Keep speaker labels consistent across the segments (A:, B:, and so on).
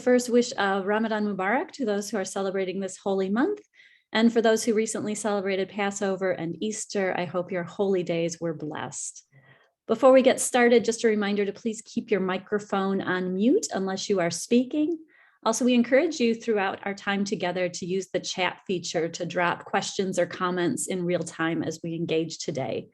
A: first wish Ramadan Mubarak to those who are celebrating this holy month. And for those who recently celebrated Passover and Easter, I hope your holy days were blessed. Before we get started, just a reminder to please keep your microphone on mute unless you are speaking. Also, we encourage you throughout our time together to use the chat feature to drop questions or comments in real time as we engage today.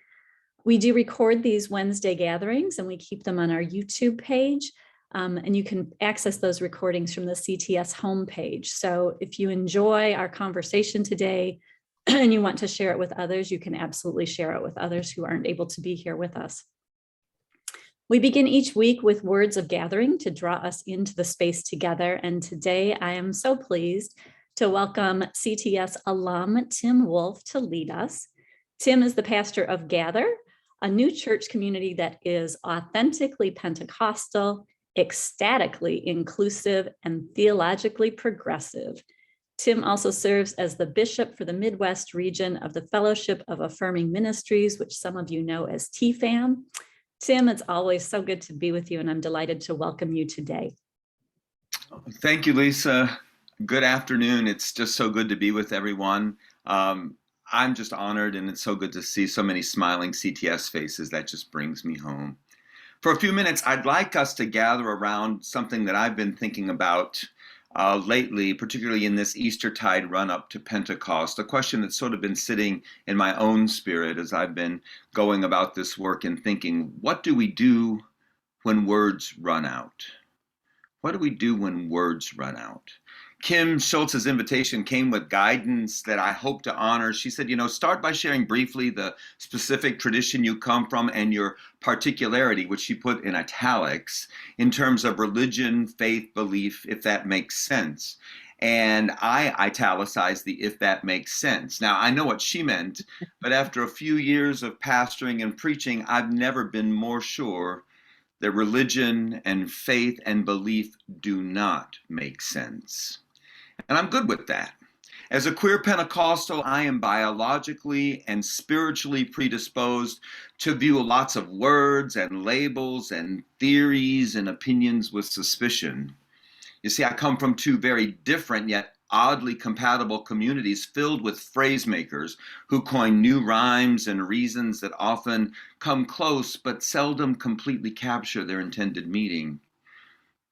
A: We do record these Wednesday gatherings and we keep them on our YouTube page. And you can access those recordings from the CTS homepage. So if you enjoy our conversation today and you want to share it with others, you can absolutely share it with others who aren't able to be here with us. We begin each week with words of gathering to draw us into the space together. And today I am so pleased to welcome CTS alum Tim Wolf to lead us. Tim is the pastor of Gather, a new church community that is authentically Pentecostal, ecstatically inclusive, and theologically progressive. Tim also serves as the bishop for the Midwest region of the Fellowship of Affirming Ministries, which some of you know as TFAM. Tim, it's always so good to be with you, and I'm delighted to welcome you today.
B: Thank you, Lisa. Good afternoon. It's just so good to be with everyone. I'm just honored, and it's so good to see so many smiling CTS faces. That just brings me home. For a few minutes, I'd like us to gather around something that I've been thinking about lately, particularly in this Eastertide run-up to Pentecost, a question that's sort of been sitting in my own spirit as I've been going about this work and thinking, what do we do when words run out? What do we do when words run out? Kim Schultz's invitation came with guidance that I hope to honor. She said, start by sharing briefly the specific tradition you come from and your particularity, which she put in italics, in terms of religion, faith, belief, if that makes sense. And I italicized the if that makes sense. Now, I know what she meant, but after a few years of pastoring and preaching, I've never been more sure that religion and faith and belief do not make sense. And I'm good with that. As a queer Pentecostal, I am biologically and spiritually predisposed to view lots of words and labels and theories and opinions with suspicion. You see, I come from two very different yet oddly compatible communities filled with phrase makers who coin new rhymes and reasons that often come close but seldom completely capture their intended meaning.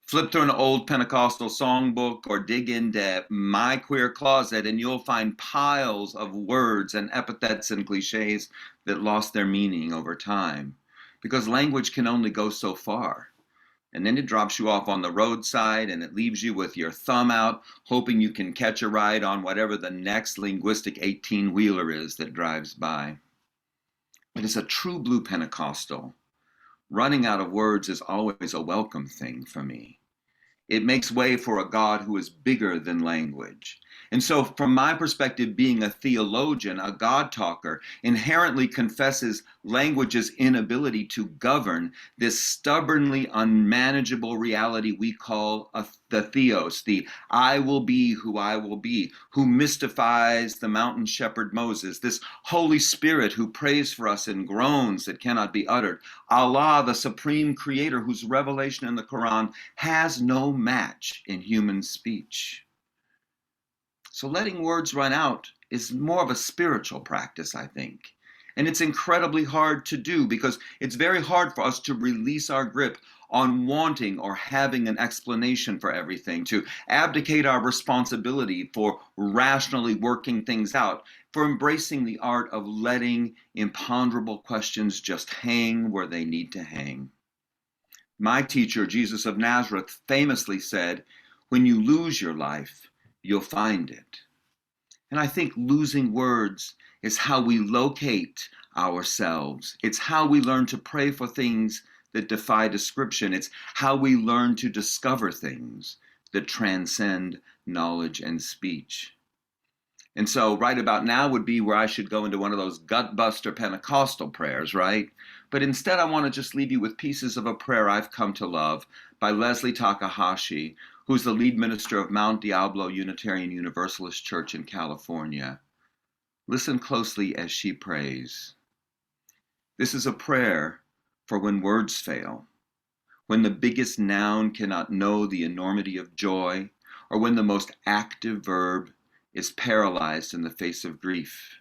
B: Flip through an old Pentecostal songbook or dig into my queer closet and you'll find piles of words and epithets and cliches that lost their meaning over time, because language can only go so far. And then it drops you off on the roadside and it leaves you with your thumb out, hoping you can catch a ride on whatever the next linguistic 18-wheeler is that drives by. But as a true blue Pentecostal, running out of words is always a welcome thing for me. It makes way for a God who is bigger than language. And so from my perspective, being a theologian, a God talker, inherently confesses language's inability to govern this stubbornly unmanageable reality we call the theos, the I will be who I will be, who mystifies the mountain shepherd Moses, this Holy Spirit who prays for us in groans that cannot be uttered, Allah, the supreme creator whose revelation in the Quran has no match in human speech. So letting words run out is more of a spiritual practice, I think. And it's incredibly hard to do because it's very hard for us to release our grip on wanting or having an explanation for everything, to abdicate our responsibility for rationally working things out, for embracing the art of letting imponderable questions just hang where they need to hang. My teacher, Jesus of Nazareth, famously said, "When you lose your life, you'll find it." And I think losing words is how we locate ourselves. It's how we learn to pray for things that defy description. It's how we learn to discover things that transcend knowledge and speech. And so right about now would be where I should go into one of those gut-buster Pentecostal prayers, right? But instead I want to just leave you with pieces of a prayer I've come to love by Leslie Takahashi, who's the lead minister of Mount Diablo Unitarian Universalist Church in California. Listen closely as she prays. This is a prayer for when words fail, when the biggest noun cannot know the enormity of joy, or when the most active verb is paralyzed in the face of grief.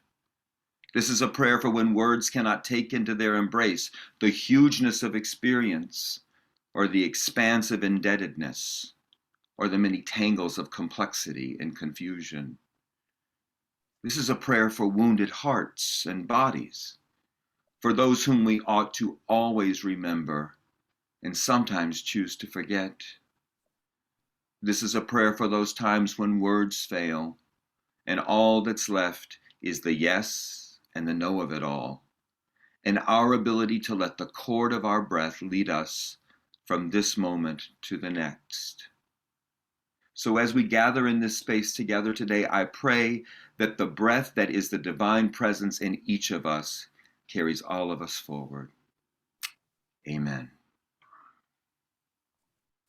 B: This is a prayer for when words cannot take into their embrace the hugeness of experience, or the expanse of indebtedness, or the many tangles of complexity and confusion. This is a prayer for wounded hearts and bodies, for those whom we ought to always remember and sometimes choose to forget. This is a prayer for those times when words fail and all that's left is the yes and the no of it all, and our ability to let the cord of our breath lead us from this moment to the next. So as we gather in this space together today, I pray that the breath that is the divine presence in each of us carries all of us forward. Amen.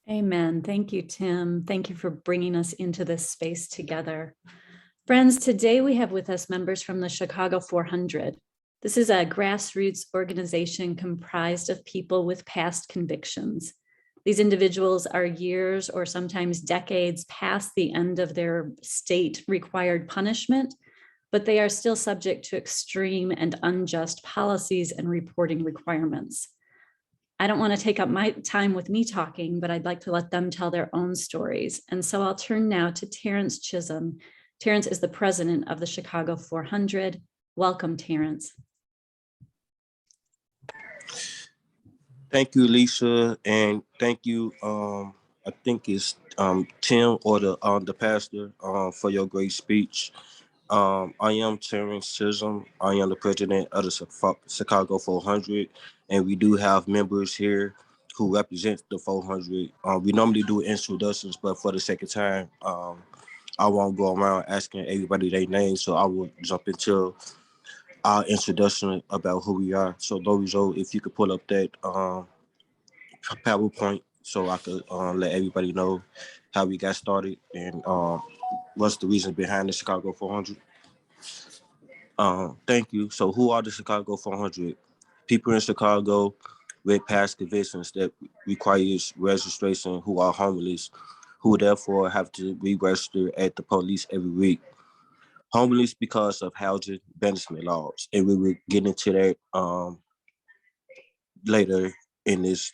A: Amen. Thank you, Tim. Thank you for bringing us into this space together. Friends, today we have with us members from the Chicago 400. This is a grassroots organization comprised of people with past convictions. These individuals are years or sometimes decades past the end of their state-required punishment, but they are still subject to extreme and unjust policies and reporting requirements. I don't want to take up my time with me talking, but I'd like to let them tell their own stories. And so I'll turn now to Terrence Chisholm. Terrence is the president of the Chicago 400. Welcome, Terrence.
C: Thank you, Lisa, and thank you. I think it's Tim or the pastor for your great speech. I am Terrence Chisholm. I am the president of the Chicago 400, and we do have members here who represent the 400. We normally do introductions, but for the sake of time, I won't go around asking everybody their name, so I will jump into our introduction about who we are. So, Lorenzo, if you could pull up that PowerPoint so I could let everybody know how we got started and what's the reason behind the Chicago 400. Thank you. So who are the Chicago 400? People in Chicago with past convictions that requires registration who are homeless, who therefore have to re-register at the police every week. Homeless because of housing banishment laws. And we will get into that later in this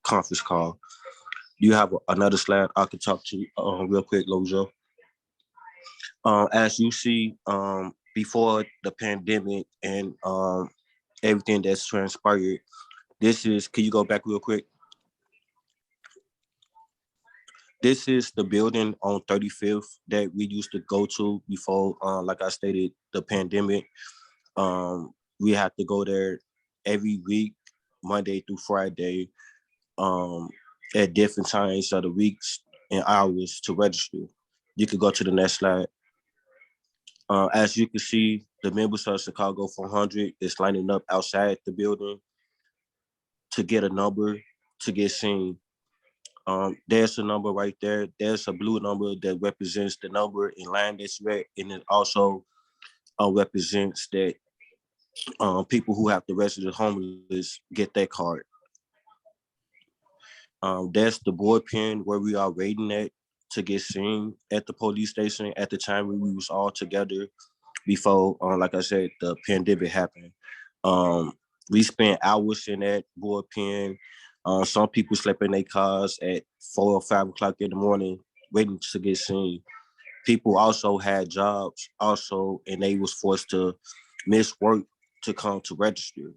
C: conference call. Do you have another slide I could talk to real quick, Lojo? As you see, before the pandemic and everything that's transpired, can you go back real quick? This is the building on 35th that we used to go to before, like I stated, the pandemic. We have to go there every week, Monday through Friday, at different times of the weeks and hours to register. You could go to the next slide. As you can see, the members of Chicago 400 is lining up outside the building to get a number to get seen. There's a number right there. There's a blue number that represents the number in line that you're at, and it also represents that people who have to register homeless get that card. That's the board pen where we are waiting at to get seen at the police station at the time when we was all together before, like I said, the pandemic happened. We spent hours in that board pen. Some people slept in their cars at 4 or 5 o'clock in the morning waiting to get seen. People also had jobs and they was forced to miss work to come to register.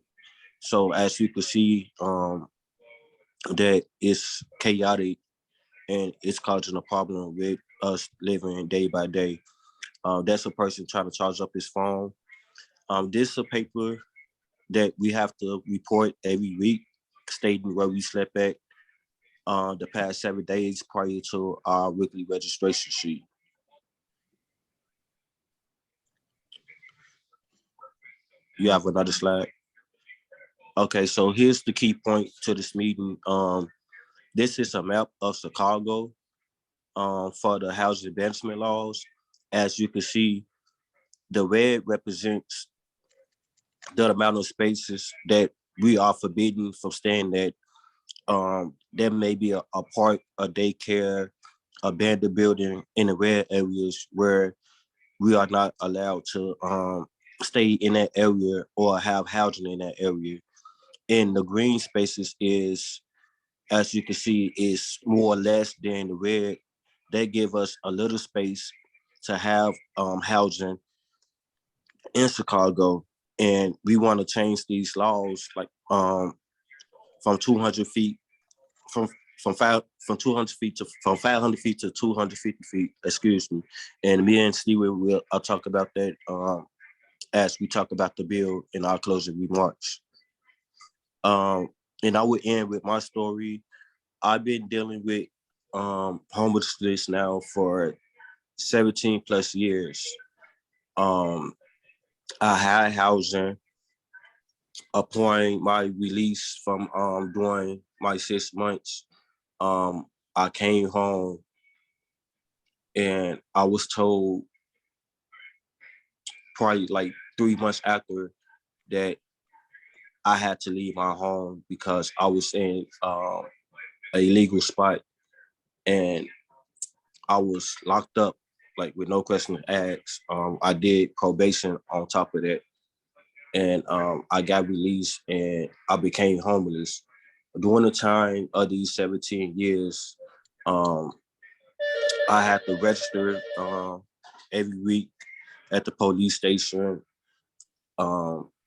C: So as you can see, that it's chaotic and it's causing a problem with us living day by day. That's a person trying to charge up his phone. This is a paper that we have to report every week, stating where we slept at the past 7 days prior to our weekly registration sheet. You have another slide? Okay, so here's the key point to this meeting. This is a map of Chicago for the housing advancement laws. As you can see, the red represents the amount of spaces that we are forbidden from staying at There may be a park, a daycare, abandoned building in the red areas where we are not allowed to stay in that area or have housing in that area. And the green spaces is, as you can see, is more or less than the red. They give us a little space to have housing in Chicago. And we want to change these laws like from 200 feet, from from 200 feet to from 500 feet to 250 feet. Excuse me. And me and Steve will I'll talk about that as we talk about the bill in our closing remarks. Um, and I would end with my story. I've been dealing with homelessness now for 17 plus years. Um, I had housing upon my release from doing my 6 months. Um, I came home and I was told probably like 3 months after that I had to leave my home because I was in a illegal spot and I was locked up like with no question asked. I did probation on top of that, and I got released and I became homeless. During the time of these 17 years, um, I had to register every week at the police station.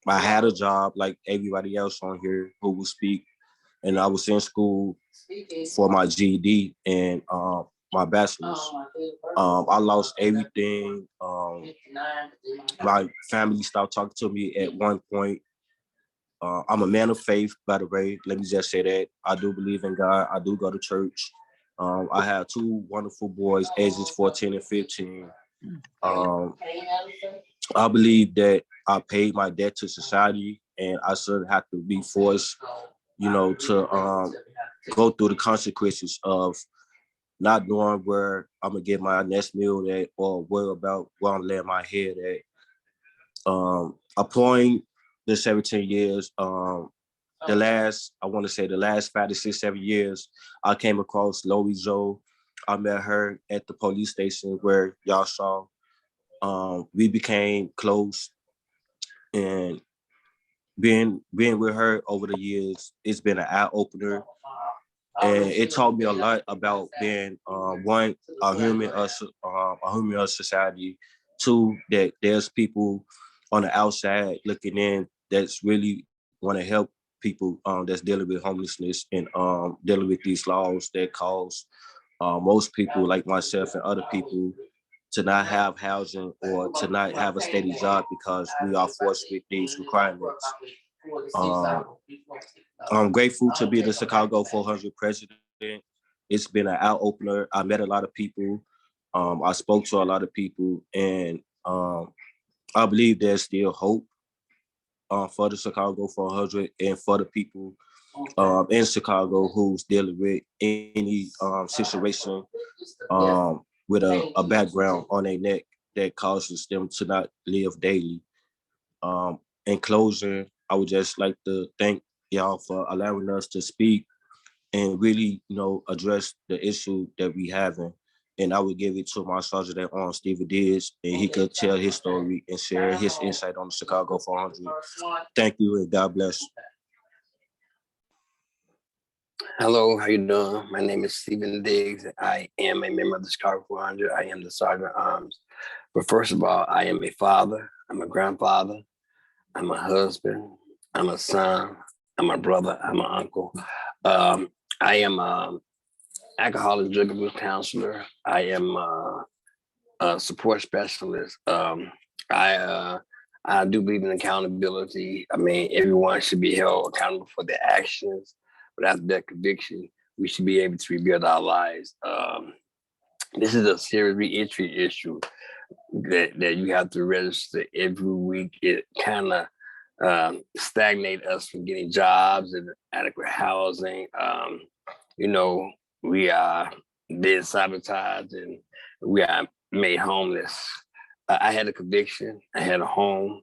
C: I had a job like everybody else on here who will speak, and I was in school for my GED and my bachelor's. I lost everything. My family stopped talking to me at one point. I'm a man of faith, by the way. Let me just say that. I do believe in God. I do go to church. I have two wonderful boys, ages 14 and 15. Um, I believe that I paid my debt to society and I shouldn't have to be forced, to go through the consequences of not knowing where I'm gonna get my next meal at or where about where I'm laying my head at. Applying the 17 years, I want to say the last 5 to 6, 7 years, I came across Lori Joe. I met her at the police station where y'all saw. We became close, and being with her over the years, it's been an eye opener, and it taught me a lot about being one a human of society. Two, that there's people on the outside looking in that's really want to help people that's dealing with homelessness and dealing with these laws that cause most people like myself and other people to not have housing or to not have a steady job because we are forced with these requirements. Um, I'm grateful to be the Chicago 400 president. It's been an eye opener. I met a lot of people. I spoke to a lot of people, and I believe there's still hope for the Chicago 400 and for the people in Chicago who's dealing with any situation with a background on their neck that causes them to not live daily. In closing, I would just like to thank y'all for allowing us to speak and really, address the issue that we having. And I would give it to my sergeant at arms, Steve Diaz, and he could tell his story and share his insight on the Chicago 400. Thank you and God bless.
D: Hello, how you doing? My name is Stephen Diggs. I am a member of the Chicago 400. I am the Sergeant at Arms. But first of all, I am a father. I'm a grandfather. I'm a husband. I'm a son. I'm a brother. I'm an uncle. I am an alcohol and drug abuse counselor. I am a support specialist. I do believe in accountability. I mean, everyone should be held accountable for their actions. But after that conviction, we should be able to rebuild our lives. This is a serious reentry issue that you have to register every week. It kind of stagnate us from getting jobs and adequate housing. We are being sabotaged and we are made homeless. I had a conviction. I had a home.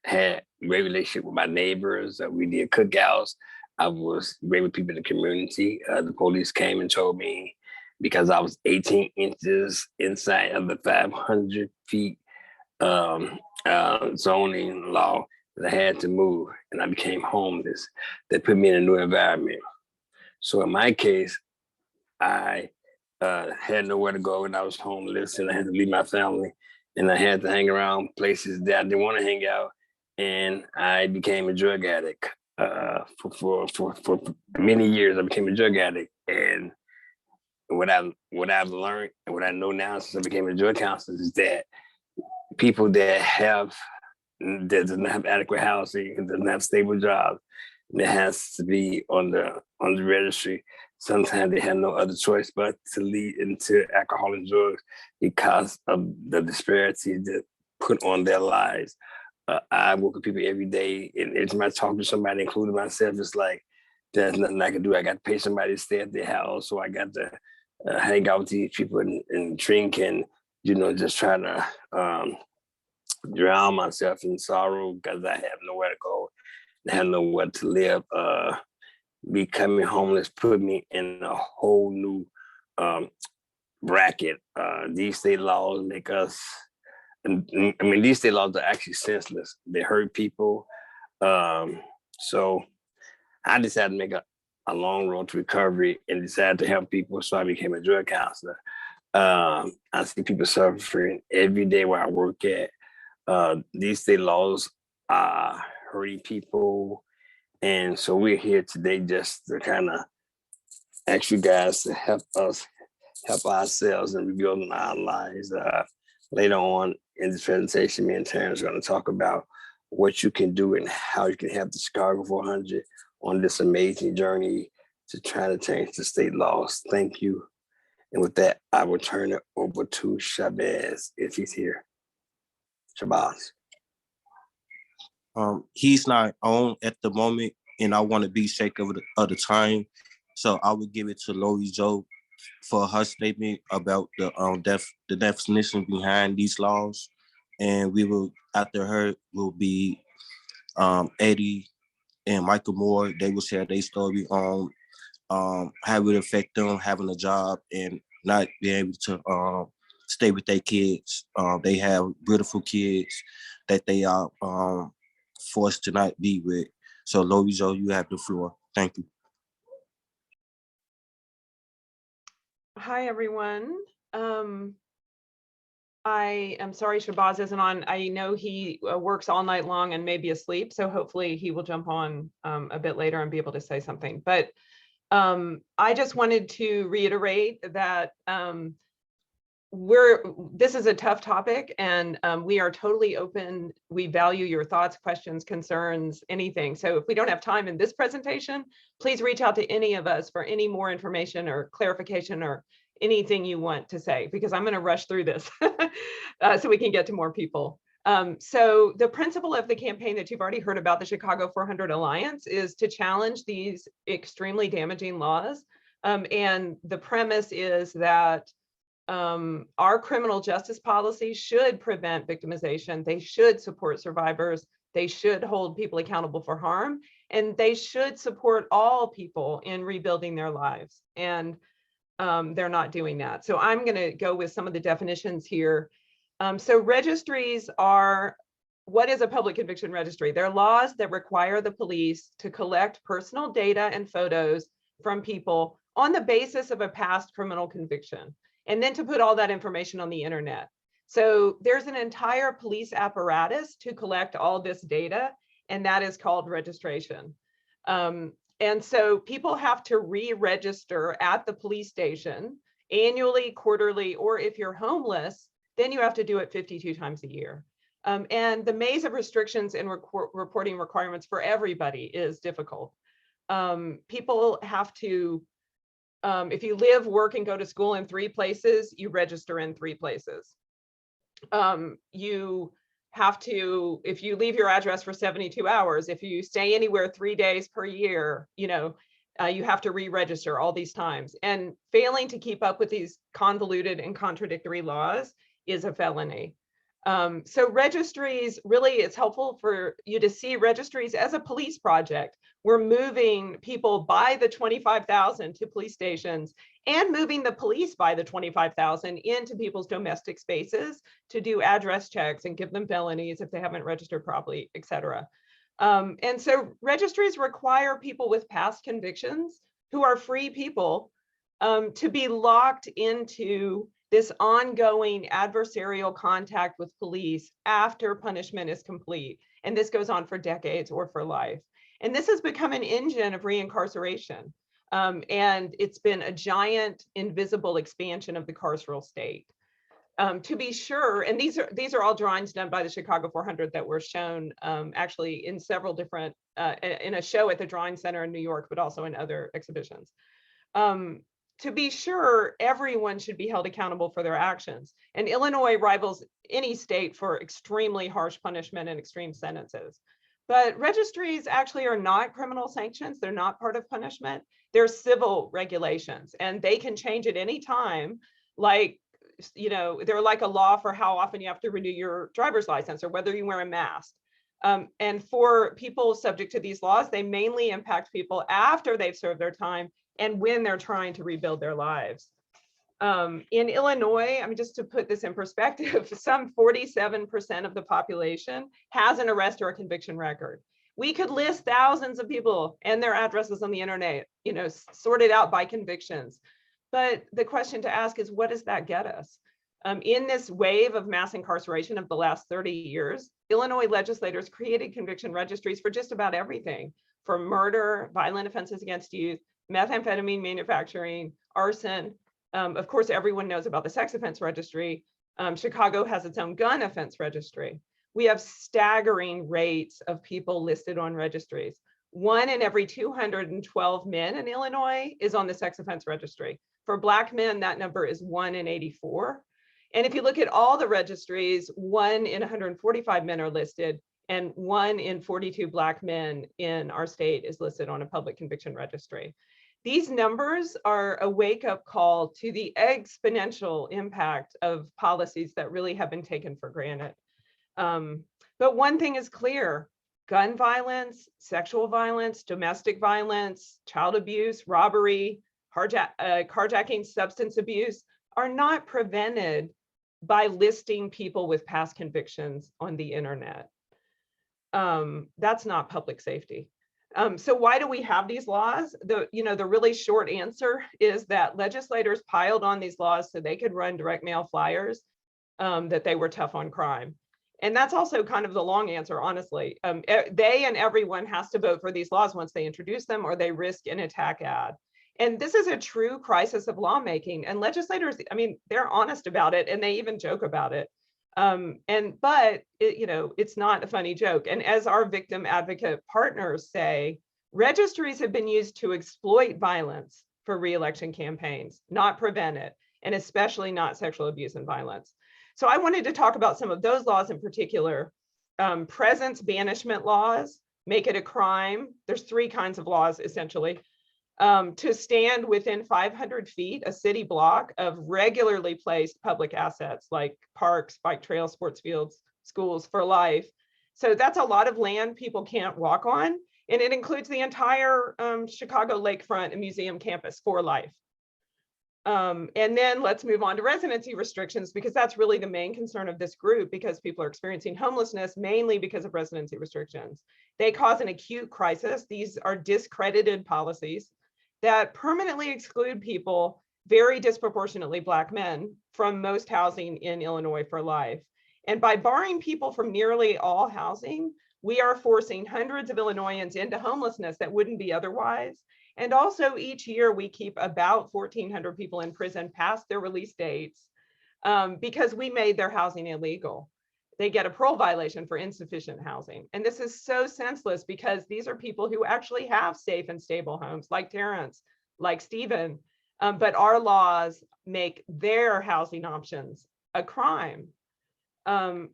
D: I had a great relationship with my neighbors. We did cookouts. I was great with people in the community. The police came and told me because I was 18 inches inside of the 500 feet zoning law that I had to move, and I became homeless. They put me in a new environment. So in my case, I had nowhere to go, and I was homeless, and I had to leave my family, and I had to hang around places that I didn't want to hang out, and I became a drug addict. For many years, I became a drug addict, and what I've learned and what I know now since I became a drug counselor is that people that doesn't have adequate housing and doesn't have stable jobs, that has to be on the registry. Sometimes they have no other choice but to lead into alcohol and drugs because of the disparity that put on their lives. I work with people every day, and every time I talk to somebody, including myself, it's like there's nothing I can do. I got to pay somebody to stay at their house, so I got to hang out with these people and drink and just try to drown myself in sorrow because I have nowhere to go, I have nowhere to live. Becoming homeless put me in a whole new bracket. These state laws make us, these state laws are actually senseless. They hurt people. So I decided to make a long road to recovery and decided to help people. So I became a drug counselor. I see people suffering every day where I work at. These state laws are hurting people. And so we're here today just to kind of ask you guys to help us help ourselves in rebuilding our lives. Later on in this presentation, me and Terrence are going to talk about what you can do and how you can help the Chicago 400 on this amazing journey to try to change the state laws. Thank you. And with that, I will turn it over to Shabazz if he's here. Shabazz.
C: He's not on at the moment, and I want to be sake of the time. So I would give it to Lori Jo for her statement about the definition behind these laws. And we will, after her, will be Eddie and Michael Moore. They will share their story on how it affect them having a job and not being able to stay with their kids. They have beautiful kids that they are forced to not be with. So Lori Jo, you have the floor. Thank you.
E: Hi, everyone. I am sorry Shabazz isn't on. I know he works all night long and may be asleep, so hopefully he will jump on a bit later and be able to say something. But I just wanted to reiterate that this is a tough topic, and we are totally open. We value your thoughts, questions, concerns, anything. So if we don't have time in this presentation, please reach out to any of us for any more information or clarification or anything you want to say, because I'm going to rush through this so we can get to more people. So the principle of the campaign that you've already heard about, the Chicago 400 Alliance, is to challenge these extremely damaging laws. And the premise is that our criminal justice policy should prevent victimization. They should support survivors. They should hold people accountable for harm, and they should support all people in rebuilding their lives. And they're not doing that. So I'm going to go with some of the definitions here. So registries are, what is a public conviction registry? They're laws that require the police to collect personal data and photos from people on the basis of a past criminal conviction, and then to put all that information on the internet. So there's an entire police apparatus to collect all this data, and that is called registration. And so people have to re-register at the police station annually, quarterly, or if you're homeless, then you have to do it 52 times a year. And the maze of restrictions and reporting requirements for everybody is difficult. People have to, if you live, work, and go to school in 3 places, you register in 3 places. You have to, if you leave your address for 72 hours, if you stay anywhere 3 days per year, you have to re-register all these times. And failing to keep up with these convoluted and contradictory laws is a felony. So registries, really, it's helpful for you to see registries as a police project. We're moving people by the 25,000 to police stations and moving the police by the 25,000 into people's domestic spaces to do address checks and give them felonies if they haven't registered properly, et cetera. And so registries require people with past convictions who are free people to be locked into this ongoing adversarial contact with police after punishment is complete. And this goes on for decades or for life. And this has become an engine of reincarceration. And it's been a giant invisible expansion of the carceral state. To be sure, and these are all drawings done by the Chicago 400 that were shown actually in several different, in a show at the Drawing Center in New York, but also in other exhibitions. To be sure, everyone should be held accountable for their actions. And Illinois rivals any state for extremely harsh punishment and extreme sentences. But registries actually are not criminal sanctions. They're not part of punishment. They're civil regulations, and they can change at any time. Like, you know, they're like a law for how often you have to renew your driver's license or whether you wear a mask. And for people subject to these laws, they mainly impact people after they've served their time and when they're trying to rebuild their lives. In Illinois, I mean, just to put this in perspective, some 47% of the population has an arrest or a conviction record. We could list thousands of people and their addresses on the internet, you know, sorted out by convictions. But the question to ask is, what does that get us? In this wave of mass incarceration of the last 30 years, Illinois legislators created conviction registries for just about everything, for murder, violent offenses against youth, methamphetamine manufacturing, arson. Of course, everyone knows about the sex offense registry. Chicago has its own gun offense registry. We have staggering rates of people listed on registries. 1 in every 212 men in Illinois is on the sex offense registry. For Black men, that number is 1 in 84. And if you look at all the registries, 1 in 145 men are listed, and 1 in 42 Black men in our state is listed on a public conviction registry. These numbers are a wake-up call to the exponential impact of policies that really have been taken for granted. But one thing is clear: gun violence, sexual violence, domestic violence, child abuse, robbery, carjacking, substance abuse are not prevented by listing people with past convictions on the internet. That's not public safety. So why do we have these laws? The really short answer is that legislators piled on these laws so they could run direct mail flyers that they were tough on crime. And that's also kind of the long answer, honestly. They and everyone has to vote for these laws once they introduce them, or they risk an attack ad. And this is a true crisis of lawmaking. And legislators, I mean, they're honest about it, and they even joke about it. But it's not a funny joke. And as our victim advocate partners say, registries have been used to exploit violence for re-election campaigns, not prevent it, and especially not sexual abuse and violence. So I wanted to talk about some of those laws in particular. Presence banishment laws make it a crime. There's 3 kinds of laws, essentially. To stand within 500 feet, a city block, of regularly placed public assets like parks, bike trails, sports fields, schools for life. So that's a lot of land people can't walk on. And it includes the entire Chicago lakefront and museum campus for life. And then let's move on to residency restrictions, because that's really the main concern of this group, because people are experiencing homelessness mainly because of residency restrictions. They cause an acute crisis. These are discredited policies that permanently exclude people, very disproportionately Black men, from most housing in Illinois for life. And by barring people from nearly all housing, we are forcing hundreds of Illinoisans into homelessness that wouldn't be otherwise. And also each year we keep about 1,400 people in prison past their release dates because we made their housing illegal. They get a parole violation for insufficient housing. And this is so senseless, because these are people who actually have safe and stable homes, like Terrence, like Stephen, but our laws make their housing options a crime.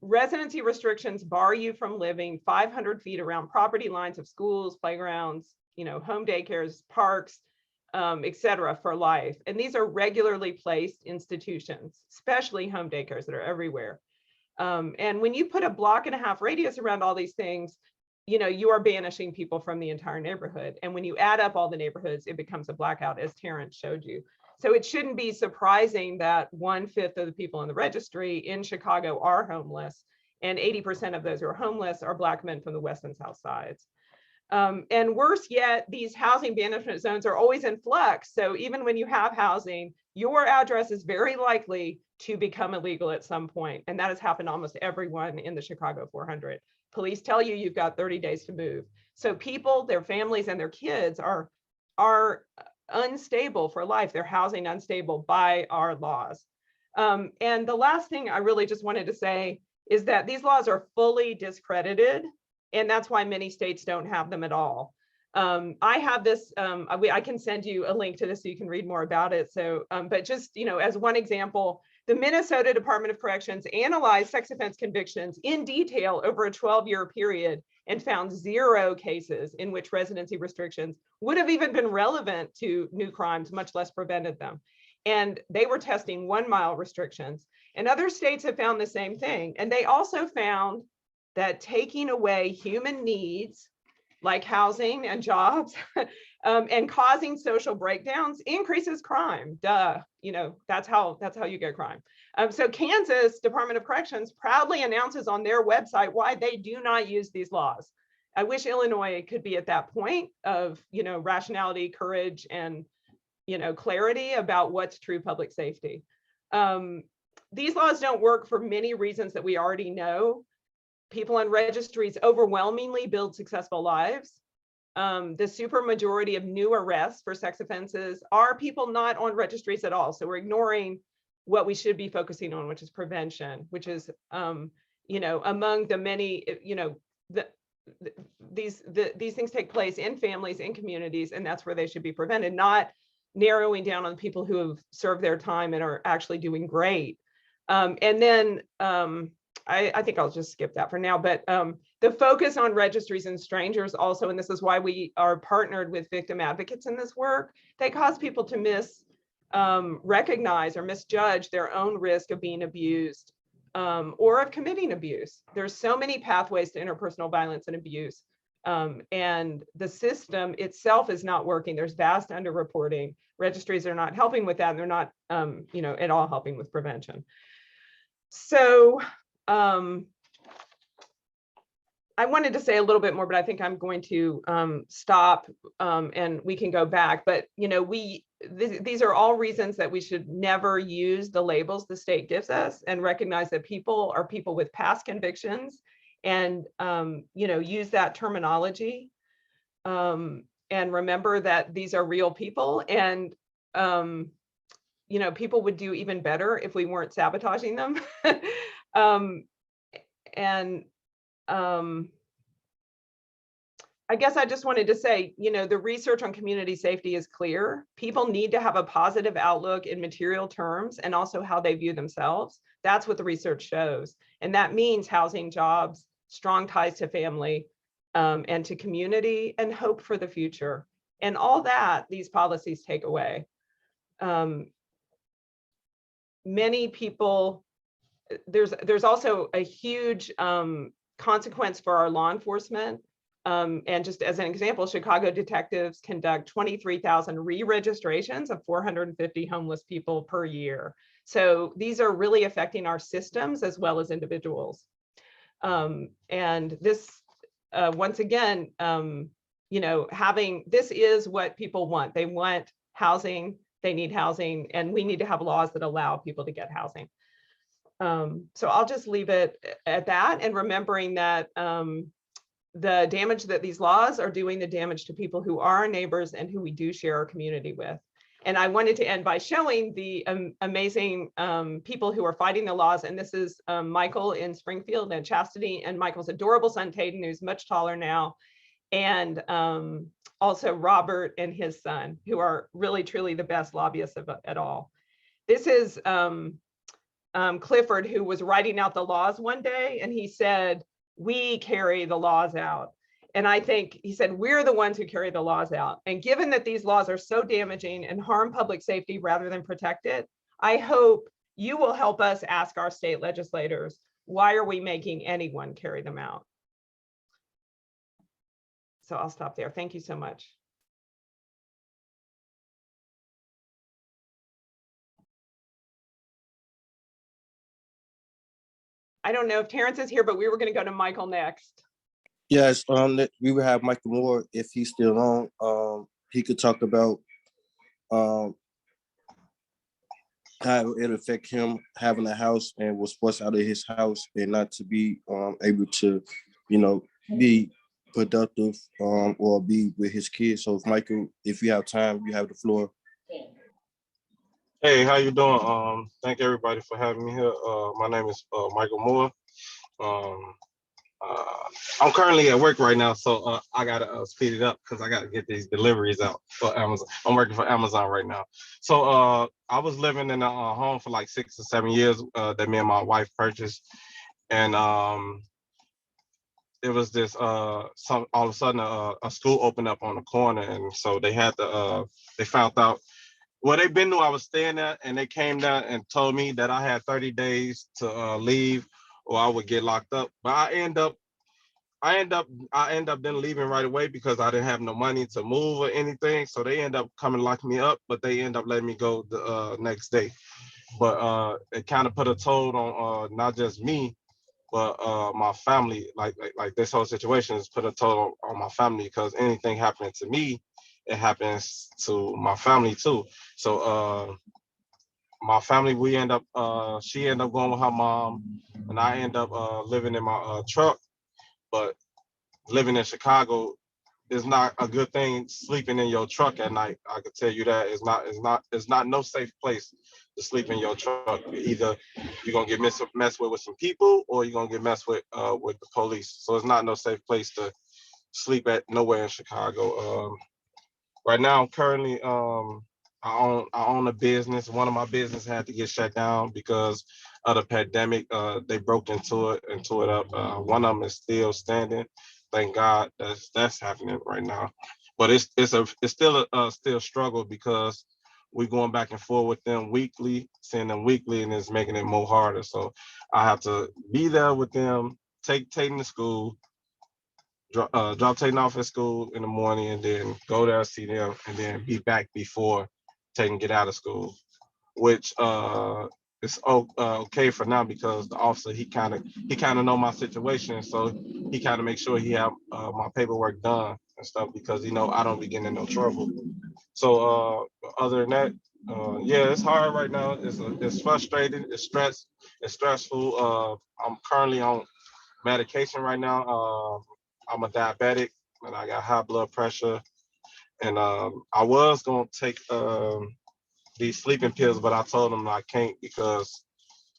E: Residency restrictions bar you from living 500 feet around property lines of schools, playgrounds, home daycares, parks, etc. for life. And these are regularly placed institutions, especially home daycares that are everywhere. And when you put a 1.5 block radius around all these things, you know, you are banishing people from the entire neighborhood. And when you add up all the neighborhoods, it becomes a blackout, as Terrence showed you. So it shouldn't be surprising that 1/5 of the people in the registry in Chicago are homeless, and 80% of those who are homeless are Black men from the west and south sides. And worse yet, these housing banishment zones are always in flux. So even when you have housing, your address is very likely to become illegal at some point. And that has happened to almost everyone in the Chicago 400. Police tell you you've got 30 days to move. So people, their families, and their kids are unstable for life. They're housing unstable by our laws. And the last thing I really just wanted to say is that these laws are fully discredited, and that's why many states don't have them at all. I have this, I can send you a link to this so you can read more about it. So, but just, you know, as one example, the Minnesota Department of Corrections analyzed sex offense convictions in detail over a 12-year period and found 0 cases in which residency restrictions would have even been relevant to new crimes, much less prevented them. And they were testing 1-mile restrictions. And other states have found the same thing. And they also found that taking away human needs like housing and jobs and causing social breakdowns increases crime. Duh, you know, that's how you get crime. So Kansas Department of Corrections proudly announces on their website why they do not use these laws. I wish Illinois could be at that point of, you know, rationality, courage, and, you know, clarity about what's true public safety. These laws don't work for many reasons that we already know. People on registries overwhelmingly build successful lives. The supermajority of new arrests for sex offenses are people not on registries at all. So we're ignoring what we should be focusing on, which is prevention, which is, you know, among the many, you know, these things take place in families, in communities, and that's where they should be prevented, not narrowing down on people who have served their time and are actually doing great. And then I think I'll just skip that for now, but the focus on registries and strangers also, and this is why we are partnered with victim advocates in this work, they cause people to recognize or misjudge their own risk of being abused or of committing abuse. There's so many pathways to interpersonal violence and abuse, and the system itself is not working. There's vast underreporting. Registries are not helping with that, and they're not, you know, at all helping with prevention. So I wanted to say a little bit more, but I think I'm going to stop and we can go back. But, you know, these are all reasons that we should never use the labels the state gives us, and recognize that people are people with past convictions, and, you know, use that terminology, and remember that these are real people, and, you know, people would do even better if we weren't sabotaging them. I guess I just wanted to say, you know, the research on community safety is clear. People need to have a positive outlook in material terms and also how they view themselves. That's what the research shows. And that means housing, jobs, strong ties to family, and to community, and hope for the future. And all that these policies take away. Many people, there's also a huge consequence for our law enforcement. And just as an example, Chicago detectives conduct 23,000 re-registrations of 450 homeless people per year. So these are really affecting our systems as well as individuals. And this, once again, you know, this is what people want. They want housing, they need housing, and we need to have laws that allow people to get housing. So I'll just leave it at that, and remembering that the damage that these laws are doing, the damage to people who are our neighbors and who we do share our community with. And I wanted to end by showing the amazing people who are fighting the laws. And this is Michael in Springfield, and Chastity, and Michael's adorable son, Tayden, who's much taller now. And also Robert and his son, who are really, truly the best lobbyists at all. This is Clifford, who was writing out the laws one day, and he said, "We carry the laws out." And I think he said, we're the ones who carry the laws out. And given that these laws are so damaging and harm public safety rather than protect it, I hope you will help us ask our state legislators, why are we making anyone carry them out? So I'll stop there. Thank you so much. I don't know if Terrence is here, but we were going to go to Michael next.
C: Yes, we will have Michael Moore if he's still on. He could talk about how it affect him having a house and was forced out of his house and not to be able to, be productive or be with his kids. So, Michael, if you have time, you have the floor.
F: Hey, how you doing? Thank everybody for having me here. My name is Michael Moore. Um, I'm currently at work right now, so I gotta speed it up because I gotta get these deliveries out for Amazon. I'm working for Amazon right now. So I was living in a home for like 6 or 7 years that me and my wife purchased, and it was this all of a sudden a school opened up on the corner, and so they had to they found out. Well, they been knew I was staying there, and they came down and told me that I had 30 days to leave, or I would get locked up. But I end up then leaving right away because I didn't have no money to move or anything. So they end up coming locking me up, but they end up letting me go the next day. But it kind of put a toll on not just me, but my family. Like this whole situation has put a toll on my family because anything happening to me, it happens to my family too. So my family, she end up going with her mom, and I end up living in my truck. But living in Chicago is not a good thing. Sleeping in your truck at night, I can tell you that it's not no safe place to sleep in your truck. Either you're gonna get messed with some people, or you're gonna get messed with the police. So it's not no safe place to sleep at nowhere in Chicago. Right now, I'm currently I own a business. One of my business had to get shut down because of the pandemic. They broke into it up. One of them is still standing. Thank God that's happening right now. But it's still a struggle because we're going back and forth with them weekly, seeing them weekly, and it's making it more harder. So I have to be there with them, take Tatum to school, drop Tatum off at school in the morning, and then go there, see them, and then be back before Tatum get out of school, which is okay for now because the officer he kind of know my situation, so he kind of make sure he have my paperwork done and stuff because I don't be getting in no trouble. So other than that, yeah, it's hard right now. It's frustrating. It's stressful. I'm currently on medication right now. I'm a diabetic and I got high blood pressure. And I was gonna take these sleeping pills, but I told them I can't because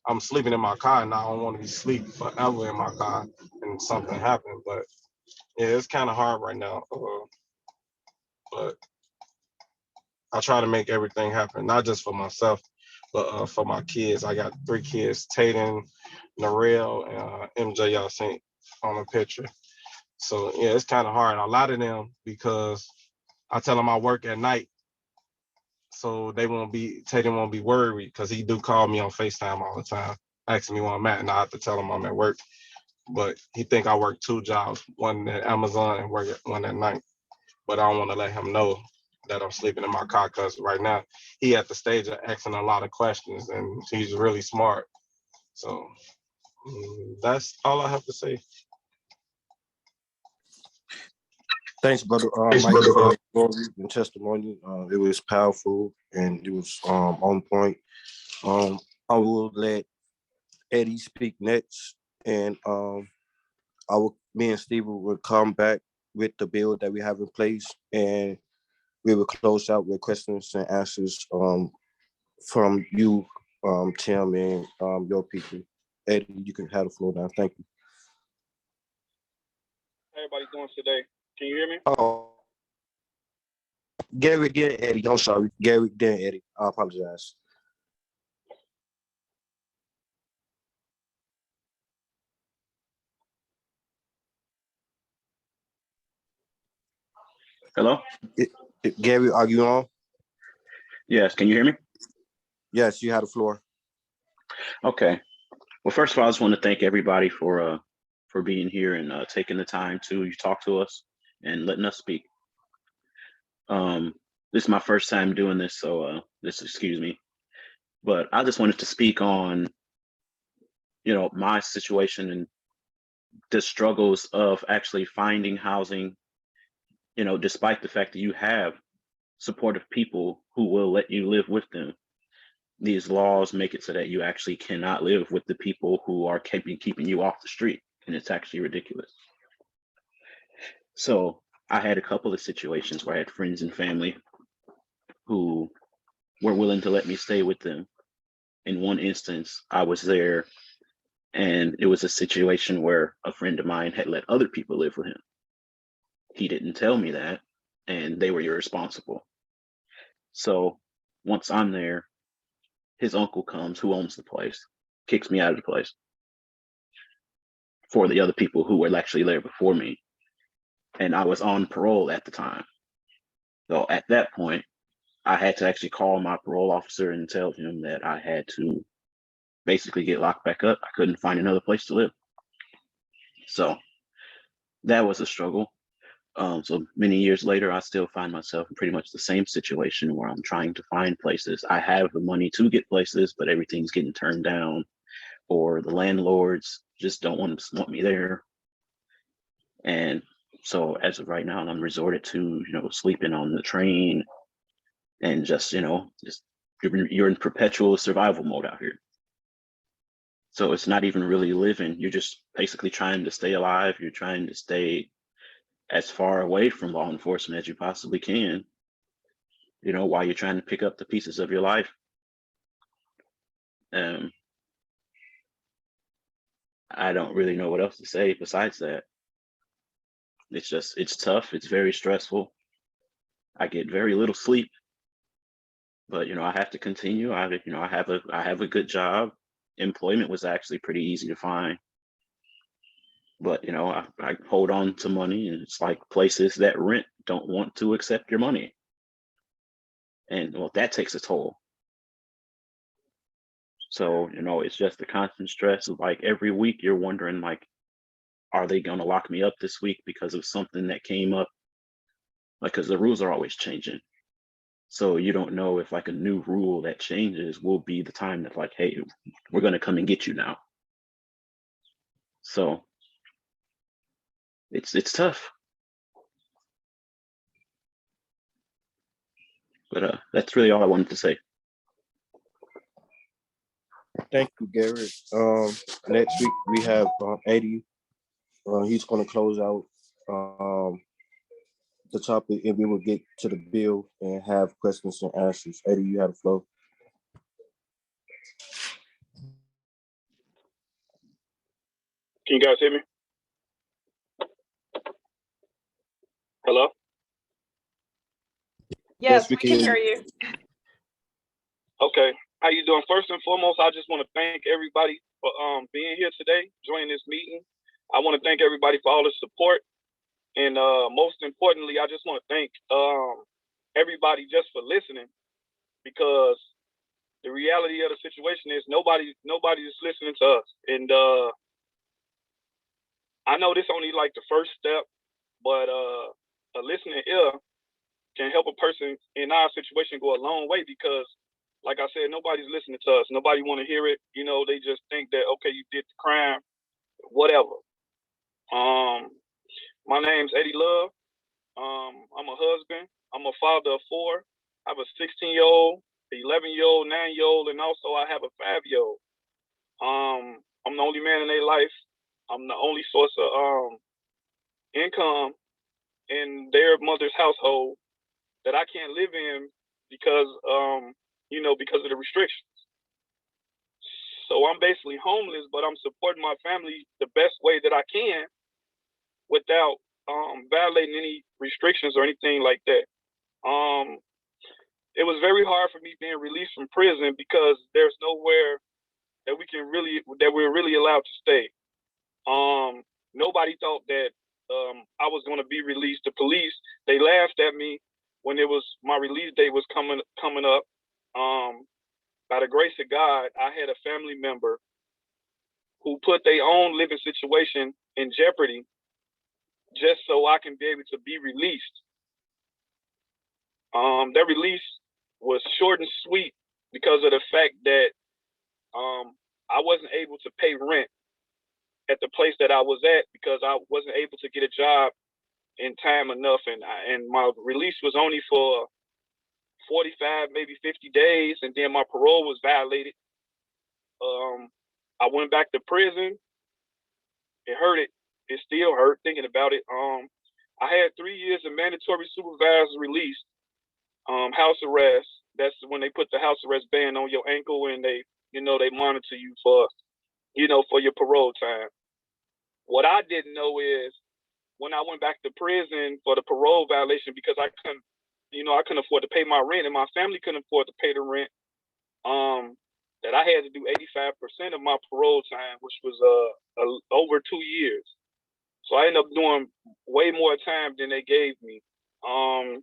F: I'm sleeping in my car and I don't want to be sleeping forever in my car and something happened. But yeah, it's kind of hard right now. But I try to make everything happen, not just for myself, but for my kids. I got 3 kids, Tatum, Narelle, and MJ, y'all seen on the picture. So yeah, it's kind of hard. A lot of them, because I tell them I work at night, so Tatum won't be worried because he do call me on FaceTime all the time, asking me where I'm at, and I have to tell him I'm at work. But he think I work 2 jobs, one at Amazon and one at night. But I don't want to let him know that I'm sleeping in my car because right now he at the stage of asking a lot of questions, and he's really smart. So that's all I have to say.
C: Thanks, brother Mike, for your story and testimony. It was powerful and it was on point. I will let Eddie speak next, and me and Steve will come back with the bill that we have in place, and we will close out with questions and answers from you, Tim, and your people. Eddie, you can have the floor now. Thank you.
F: How everybody doing today? Can you hear me?
C: Oh, Gary, then Eddie. I'm sorry. Gary, then Eddie. I apologize.
G: Hello?
C: Gary, are you on?
G: Yes, can you hear me?
C: Yes, you have the floor.
G: Okay. Well, first of all, I just want to thank everybody for being here and taking the time to talk to us and letting us speak. This is my first time doing this, so just excuse me. But I just wanted to speak on, my situation and the struggles of actually finding housing, despite the fact that you have supportive people who will let you live with them. These laws make it so that you actually cannot live with the people who are keeping you off the street, and it's actually ridiculous. So I had a couple of situations where I had friends and family who were willing to let me stay with them. In one instance, I was there and it was a situation where a friend of mine had let other people live with him. He didn't tell me that, and they were irresponsible. So once I'm there, his uncle comes, who owns the place, kicks me out of the place for the other people who were actually there before me. And I was on parole at the time. So at that point, I had to actually call my parole officer and tell him that I had to basically get locked back up. I couldn't find another place to live. So that was a struggle. So many years later, I still find myself in pretty much the same situation where I'm trying to find places. I have the money to get places, but everything's getting turned down, or the landlords just don't want me there. And so as of right now, I'm resorted to, sleeping on the train and just you're in perpetual survival mode out here. So it's not even really living. You're just basically trying to stay alive. You're trying to stay as far away from law enforcement as you possibly can, while you're trying to pick up the pieces of your life. I don't really know what else to say besides that. It's tough. It's very stressful. I get very little sleep, but I have to continue. I have a good job. Employment was actually pretty easy to find, but I hold on to money, and it's like places that rent don't want to accept your money, and well, that takes a toll. So it's just the constant stress of like every week you're wondering like, are they going to lock me up this week because of something that came up? Like, because the rules are always changing. So you don't know if like a new rule that changes will be the time that like, hey, we're going to come and get you now. So it's tough. But that's really all I wanted to say.
C: Thank you, Garrett. Next week we have Eddie. He's going to close out the topic, and we will get to the bill and have questions and answers. Eddie, you have the floor.
H: Can you guys hear me? Hello?
E: Yes, we can hear you.
H: Okay. How you doing? First and foremost, I just want to thank everybody for being here today, joining this meeting. I want to thank everybody for all the support. And most importantly, I just want to thank everybody just for listening, because the reality of the situation is nobody is listening to us. And I know this only like the first step, but a listening ear can help a person in our situation go a long way, because like I said, nobody's listening to us. Nobody want to hear it. They just think that, okay, you did the crime, whatever. My name's Eddie Love. I'm a husband. I'm a father of 4. I have a 16-year-old, 11-year-old, 9-year-old, and also I have a 5-year-old. I'm the only man in their life. I'm the only source of income in their mother's household that I can't live in because because of the restrictions. So I'm basically homeless, but I'm supporting my family the best way that I can without violating any restrictions or anything like that. It was very hard for me being released from prison because there's nowhere that we're really allowed to stay. Nobody thought that I was going to be released. The police, they laughed at me when my release date was coming up. By the grace of God, I had a family member who put their own living situation in jeopardy just so I can be able to be released. That release was short and sweet because of the fact that I wasn't able to pay rent at the place that I was at because I wasn't able to get a job in time enough, and my release was only for 45, maybe 50 days, and then my parole was violated. I went back to prison. It hurt. It still hurt thinking about it. I had 3 years of mandatory supervised release, house arrest. That's when they put the house arrest band on your ankle and they monitor you for your parole time. What I didn't know is when I went back to prison for the parole violation, because I couldn't afford to pay my rent and my family couldn't afford to pay the rent, that I had to do 85% of my parole time, which was over 2 years. So I ended up doing way more time than they gave me. I'm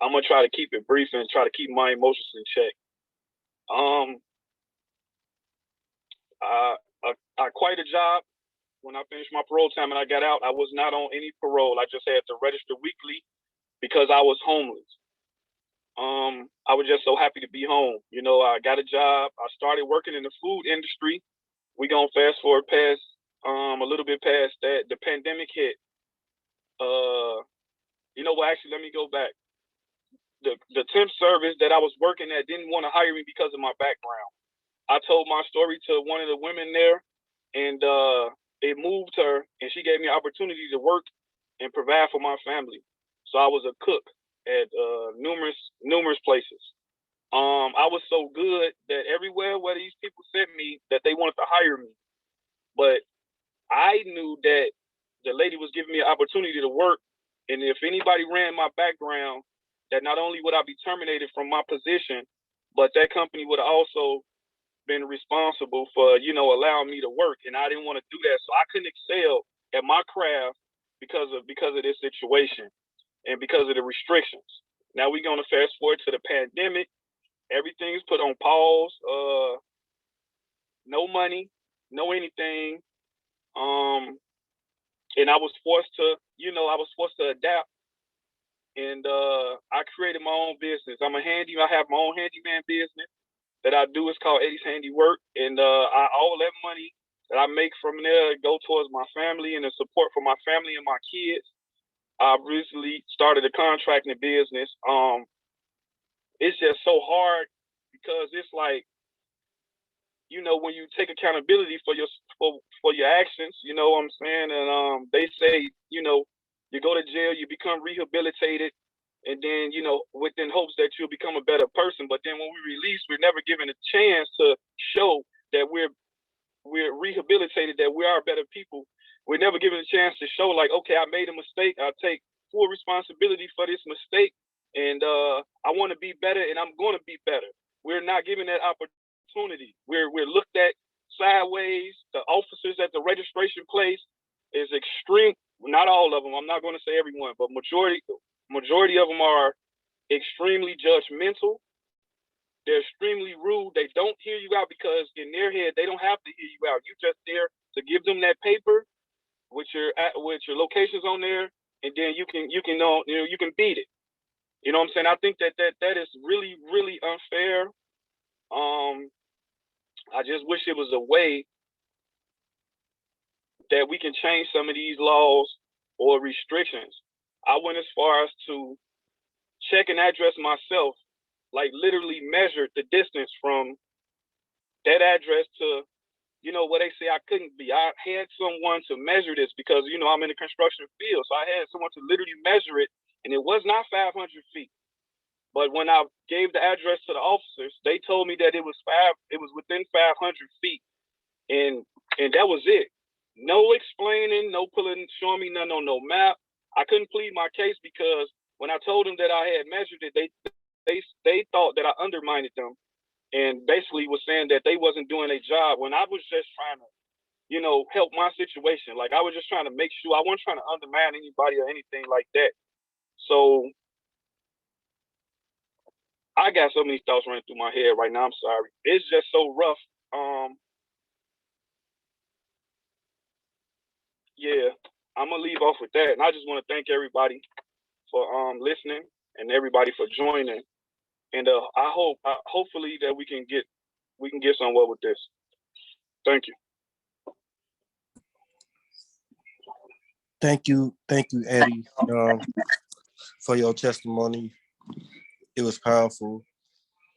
H: gonna try to keep it brief and try to keep my emotions in check. I quit a job when I finished my parole time and I got out. I was not on any parole. I just had to register weekly because I was homeless. I was just so happy to be home. I got a job. I started working in the food industry. We gonna fast forward past a little bit past that. The pandemic hit. Actually, let me go back. The temp service that I was working at didn't want to hire me because of my background. I told my story to one of the women there, and it moved her, and she gave me an opportunity to work and provide for my family. So I was a cook at numerous places. I was so good that everywhere where these people sent me, that they wanted to hire me. But I knew that the lady was giving me an opportunity to work, and if anybody ran my background, that not only would I be terminated from my position, but that company would also been responsible for, allowing me to work. And I didn't want to do that. So I couldn't excel at my craft because of this situation and because of the restrictions. Now we're going to fast forward to the pandemic. Everything is put on pause. No money, no anything. And I was forced to adapt. And I created my own business. I have my own handyman business that I do. It's called Eddie's Handiwork. And all that money that I make from there go towards my family and the support for my family and my kids. I recently started a contracting business. It's just so hard because it's like, when you take accountability for your actions, you know what I'm saying? And they say, you go to jail, you become rehabilitated, and then, within hopes that you'll become a better person. But then when we release, we're never given a chance to show that we're rehabilitated, that we are better people. We're never given a chance to show like, okay, I made a mistake. I take full responsibility for this mistake. And I want to be better, and I'm going to be better. We're not given that opportunity. We're looked at sideways. The officers at the registration place is extreme. Not all of them. I'm not going to say everyone, but majority of them are extremely judgmental. They're extremely rude. They don't hear you out because in their head they don't have to hear you out. You're just there to give them that paper with your locations on there, and then you can beat it. You know what I'm saying? I think that is really, really unfair. I just wish it was a way that we can change some of these laws or restrictions. I went as far as to check an address myself, like literally measured the distance from that address to, where they say I couldn't be. I had someone to measure this because, I'm in the construction field. So I had someone to literally measure it, and it was not 500 feet. But when I gave the address to the officers, they told me that it was within 500 feet. And that was it. No explaining, no showing me nothing on no map. I couldn't plead my case because when I told them that I had measured it, they thought that I undermined them and basically was saying that they wasn't doing their job when I was just trying to, help my situation. Like I was just trying to make sure. I wasn't trying to undermine anybody or anything like that. So I got so many thoughts running through my head right now. I'm sorry. It's just so rough. yeah, I'm gonna leave off with that. And I just want to thank everybody for listening and everybody for joining. And I hope, hopefully, that we can get somewhere with this. Thank you.
C: Thank you, Eddie, for your testimony. It was powerful.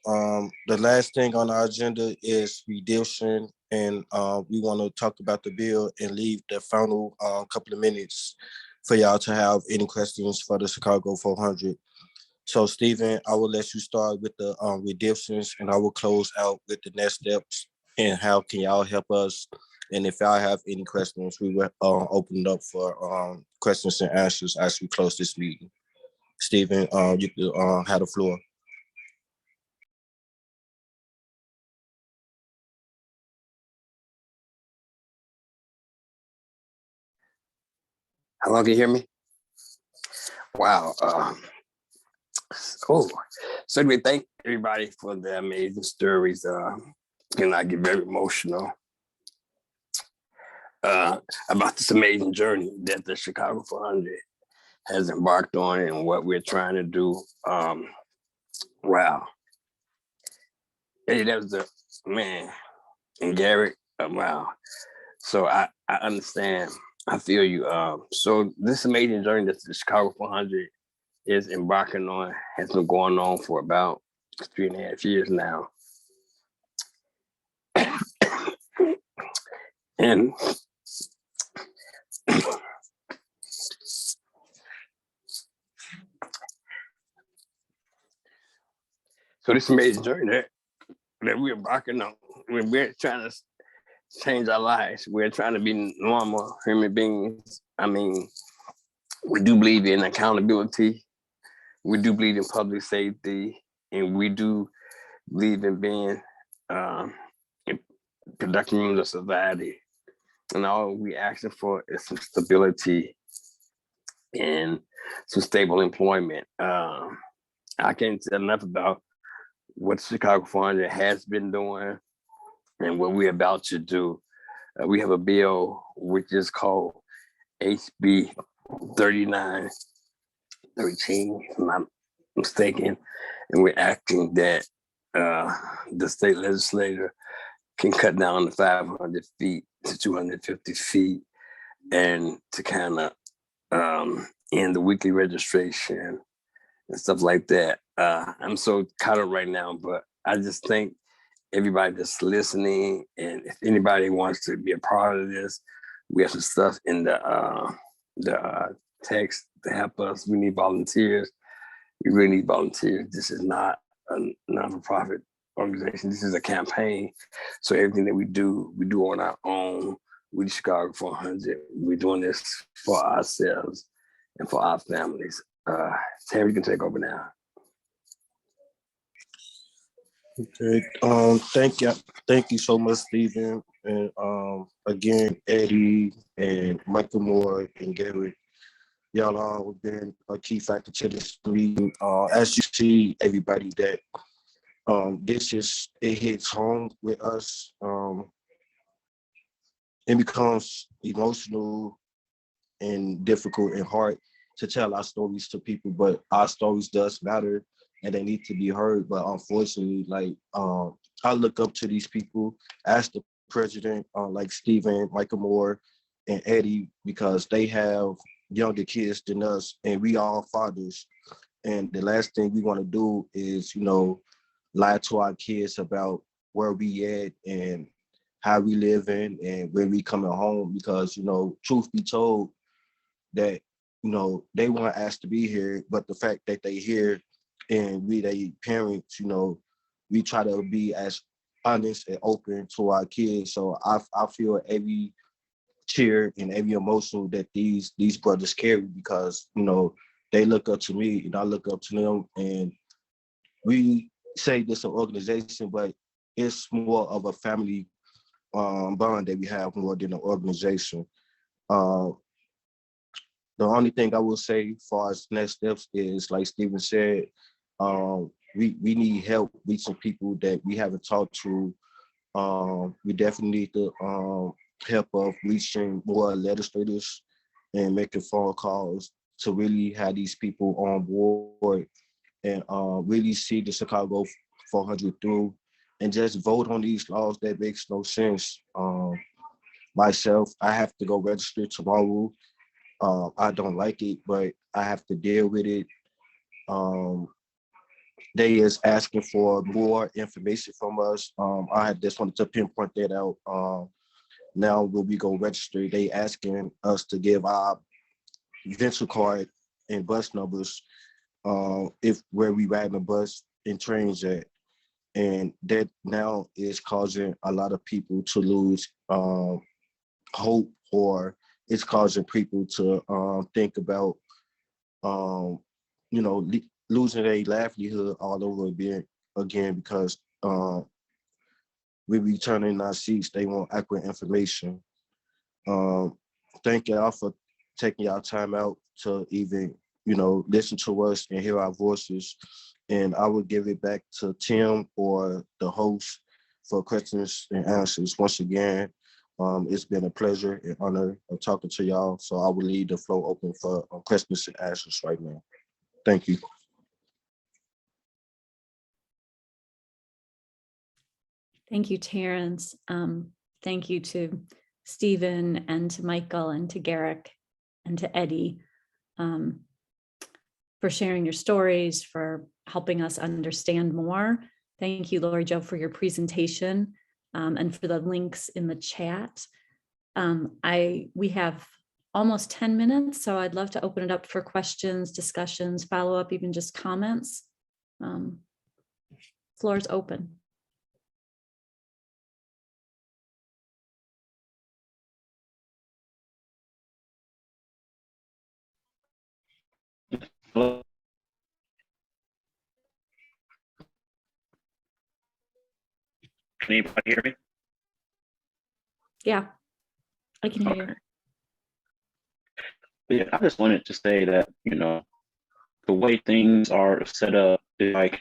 C: The last thing on our agenda is redemption, and we want to talk about the bill and leave the final couple of minutes for y'all to have any questions for the Chicago 400. So, Stephen, I will let you start with the redemptions, and I will close out with the next steps and how can y'all help us. And if y'all have any questions, we will open it up for questions and answers as we close this meeting. Stephen, you can have the floor.
D: Hello, can you hear me? Wow. So we thank everybody for the amazing stories. And I get very emotional about this amazing journey that the Chicago 400 has embarked on and what we're trying to do. Wow. Hey, that was the man. And Garrett, wow. So I understand. I feel you. So this amazing journey that the Chicago 400 is embarking on has been going on for about 3.5 years now. And so this amazing journey that we're embarking on, when we're trying to change our lives, we're trying to be normal human beings. I mean, we do believe in accountability. We do believe in public safety, and we do believe in being in productive members of society. And all we asking for is some stability and some stable employment. I can't say enough about what Chicago 400 has been doing and what we're about to do. We have a bill which is called HB 3913, if I'm not mistaken, and we're asking that the state legislature can cut down the 500 feet to 250 feet and to kind of end the weekly registration and stuff like that. I'm so caught up right now, but I just think everybody that's listening, and if anybody wants to be a part of this, we have some stuff in the text to help us. We need volunteers. We really need volunteers. This is not a non-for-profit organization. This is a campaign. So everything that we do on our own. We the Chicago 400. We're doing this for ourselves and for our families. Terry, you can take over now.
C: Okay. Thank you so much, Stephen. And again, Eddie and Michael Moore and Gary, y'all all have been a key factor to this meeting. As you see, everybody, that it hits home with us. It becomes emotional and difficult and hard to tell our stories to people, but our stories does matter and they need to be heard. But unfortunately, I look up to these people as the president, like Stephen, Michael Moore, and Eddie, because they have younger kids than us, and we all fathers. And the last thing we want to do is, lie to our kids about where we at and how we living and where we coming home, because, truth be told, that, they weren't asked to be here, but the fact that they here and we, they parents, we try to be as honest and open to our kids. So I feel every tear and every emotion that these brothers carry, because, they look up to me and I look up to them, and we say this an organization, but it's more of a family bond that we have more than an organization. The only thing I will say as far as next steps is, like Stephen said, we need help reaching people that we haven't talked to. We definitely need to help of reaching more legislators and making phone calls to really have these people on board and really see the Chicago 400 through and just vote on these laws that makes no sense. Myself, I have to go register tomorrow. I don't like it, but I have to deal with it. They is asking for more information from us. I just wanted to pinpoint that out. Now when we go register, they asking us to give our rental card and bus numbers if where we ride the bus and trains at. And that now is causing a lot of people to lose hope, or it's causing people to think about losing their livelihood all over again because we return in our seats, they want accurate information. Thank y'all for taking y'all time out to even, listen to us and hear our voices. And I will give it back to Tim or the host for questions and answers. Once again, it's been a pleasure and honor of talking to y'all. So I will leave the floor open for questions and answers right now. Thank you.
A: Thank you, Terrence. Thank you to Stephen and to Michael and to Garrick and to Eddie for sharing your stories, for helping us understand more. Thank you, Lori Jo, for your presentation and for the links in the chat. We have almost 10 minutes, so I'd love to open it up for questions, discussions, follow-up, even just comments. Floor is open.
G: Hello? Can anybody hear me?
A: Yeah, I can hear you.
G: Okay. Yeah, I just wanted to say that, the way things are set up, it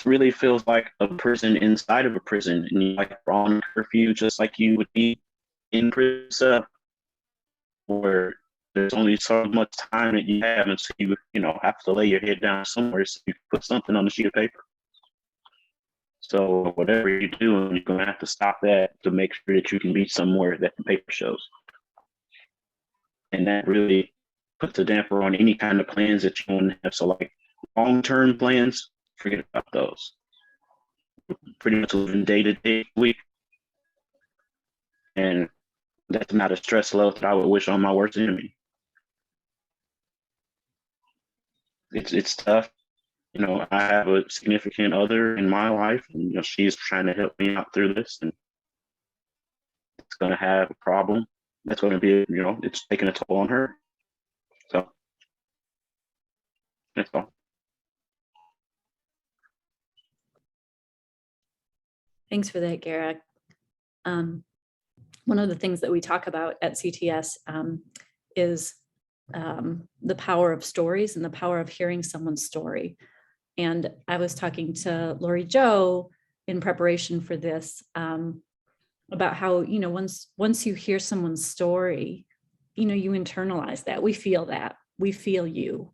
G: really feels like a prison inside of a prison, and you're on curfew, just like you would be in prison, where there's only so much time that you have until you, have to lay your head down somewhere so you can put something on a sheet of paper. So whatever you do, you're going to have to stop that to make sure that you can be somewhere that the paper shows. And that really puts a damper on any kind of plans that you want to have. So long-term plans, forget about those. Pretty much living day to day, week. And that's not a stress level that I would wish on my worst enemy. It's tough. I have a significant other in my life, and she's trying to help me out through this, and it's going to have a problem. That's going to be, it's taking a toll on her. So that's all.
A: Thanks for that, Garrick. One of the things that we talk about at CTS is the power of stories and the power of hearing someone's story. And I was talking to Lori Jo in preparation for this about how, once you hear someone's story, you internalize that. We feel you.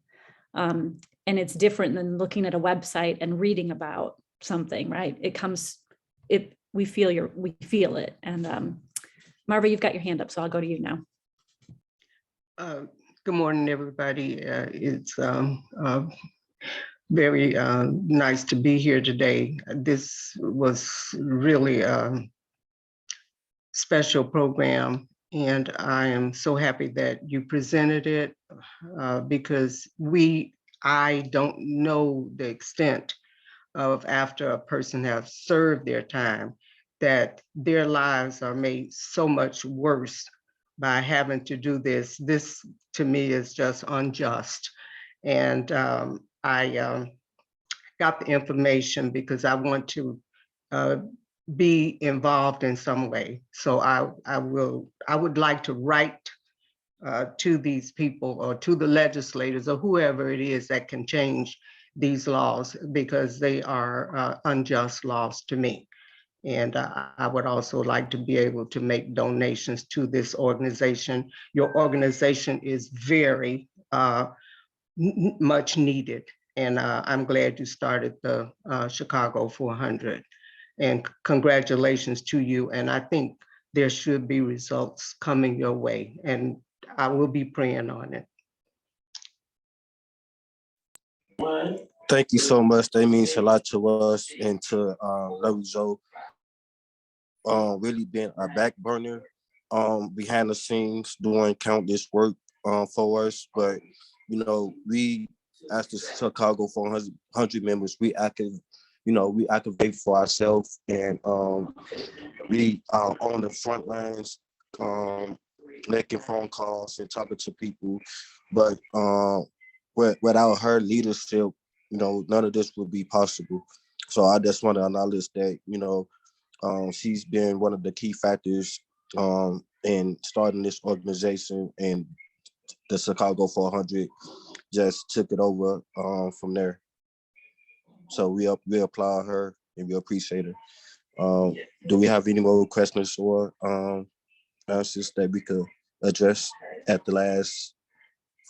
A: And it's different than looking at a website and reading about something, right? We feel it. And Marva, you've got your hand up, so I'll go to you now.
I: Good morning, everybody. It's very nice to be here today. This was really a special program, and I am so happy that you presented it because I don't know the extent of after a person has served their time, that their lives are made so much worse by having to do this. This to me is just unjust. And I got the information because I want to be involved in some way. So I would like to write to these people or to the legislators or whoever it is that can change these laws, because they are unjust laws to me. And I would also like to be able to make donations to this organization. Your organization is very much needed. And I'm glad you started the Chicago 400. And congratulations to you. And I think there should be results coming your way. And I will be praying on it.
C: Thank you so much. That means a lot to us and to Larry Joe. Really been a back burner behind the scenes doing countless work for us. But, you know, we, as the Chicago 400 members, we activate for ourselves, and we are on the front lines, making phone calls and talking to people. But without her leadership, you know, none of this would be possible. So I just want to acknowledge that, you know, she's been one of the key factors in starting this organization, and the Chicago 400 just took it over from there. So we applaud her and we appreciate her. Do we have any more questions or answers that we could address at the last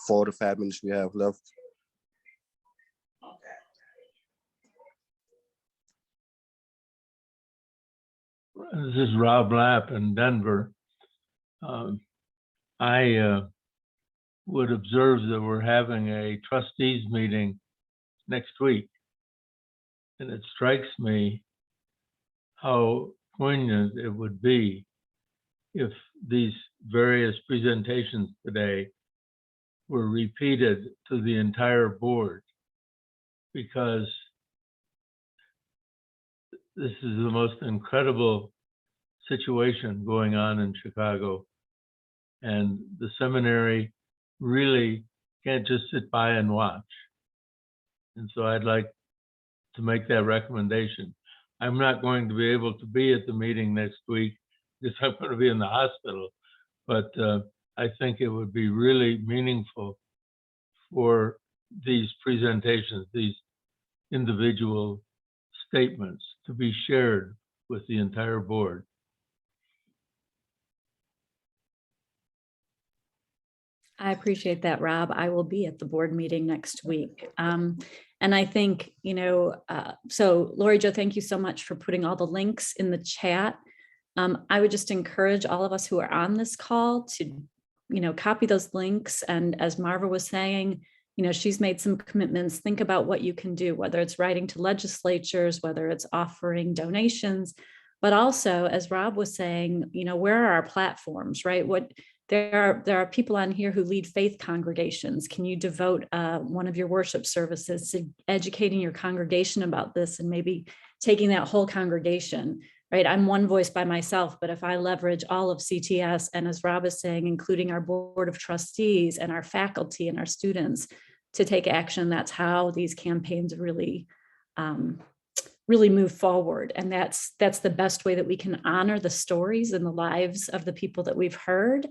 C: 4 to 5 minutes we have left?
J: This is Rob Lapp in Denver. I would observe that we're having a trustees meeting next week. And it strikes me how poignant it would be if these various presentations today were repeated to the entire board, because this is the most incredible situation going on in Chicago. And the seminary really can't just sit by and watch. And so I'd like to make that recommendation. I'm not going to be able to be at the meeting next week because I'm going to be in the hospital, but I think it would be really meaningful for these presentations, these individual statements, to be shared with the entire board.
A: I appreciate that, Rob. I will be at the board meeting next week. And I think, you know, so Lori Jo, thank you so much for putting all the links in the chat. I would just encourage all of us who are on this call to, you know, copy those links. And as Marva was saying, you know, she's made some commitments. Think about what you can do, whether it's writing to legislatures, whether it's offering donations, but also, as Rob was saying, you know, where are our platforms, right? There are people on here who lead faith congregations. Can you devote one of your worship services to educating your congregation about this, and maybe taking that whole congregation, right? I'm one voice by myself, but if I leverage all of CTS, and as Rob is saying, including our board of trustees and our faculty and our students to take action, that's how these campaigns really move forward. And that's the best way that we can honor the stories and the lives of the people that we've heard.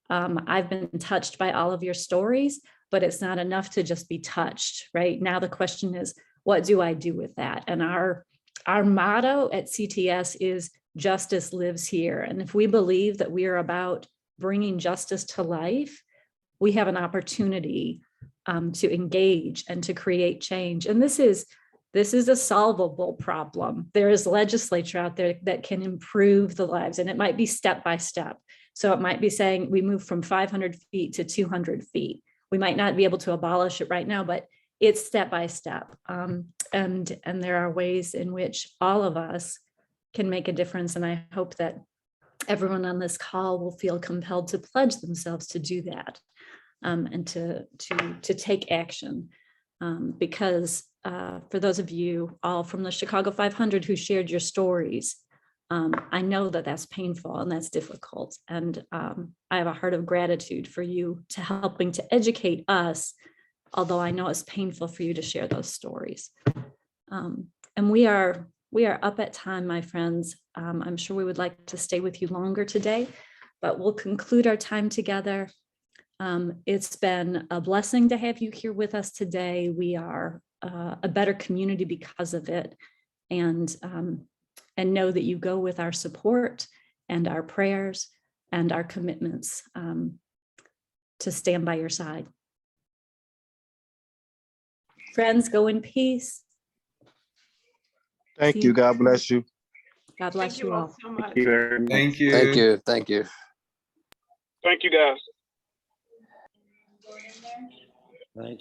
A: I've been touched by all of your stories, but it's not enough to just be touched, right? Now the question is, what do I do with that? And our motto at CTS is justice lives here. And if we believe that we are about bringing justice to life, we have an opportunity to engage and to create change. And this is a solvable problem. There is legislature out there that can improve the lives, and it might be step by step. So it might be saying we move from 500 feet to 200 feet. We might not be able to abolish it right now, but it's step by step. And there are ways in which all of us can make a difference. And I hope that everyone on this call will feel compelled to pledge themselves to do that, and to take action. Because for those of you all from the Chicago 500 who shared your stories, I know that that's painful and that's difficult. And I have a heart of gratitude for you to helping to educate us, although I know it's painful for you to share those stories. And we are up at time, my friends. I'm sure we would like to stay with you longer today, but we'll conclude our time together. It's been a blessing to have you here with us today. We are a better community because of it. And and know that you go with our support and our prayers and our commitments to stand by your side. Friends, go in peace.
C: Thank
A: See
C: you.
A: you.
C: God bless you.
A: God bless
E: Thank
A: you
E: you all
A: all.
E: so much.
G: Thank you very much.
B: Thank you.
D: Thank you. Thank you.
H: Thank you, guys.
G: Thank